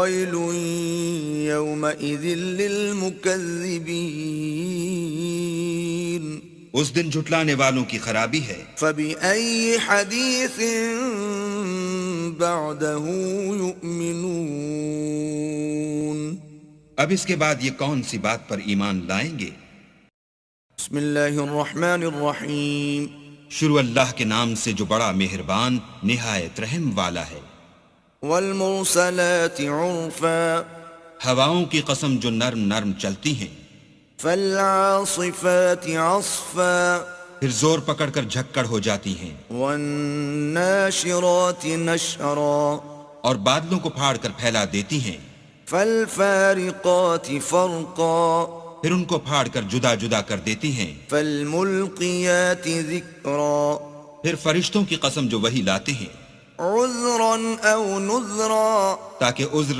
ويل يومئذ للمكذبين اس دن جھٹلانے والوں کی خرابی ہے. فبأي حديث بعده يؤمنون اب اس کے بعد یہ کون سی بات پر ایمان لائیں گے؟ بسم اللہ الرحمن الرحیم شروع اللہ کے نام سے جو بڑا مہربان نہایت رحم والا ہے. والمرسلات عرفا ہواؤں کی قسم جو نرم نرم چلتی ہیں. فالعاصفات عصفا پھر زور پکڑ کر جھکڑ ہو جاتی ہیں. والناشرات نشرا اور بادلوں کو پھاڑ کر پھیلا دیتی ہیں. فالفارقات فرقا پھر ان کو پھاڑ کر جدا جدا کر دیتی ہیں. فالملقیات ذکرا پھر فرشتوں کی قسم جو وہی لاتے ہیں عذرا او نذرا تاکہ عذر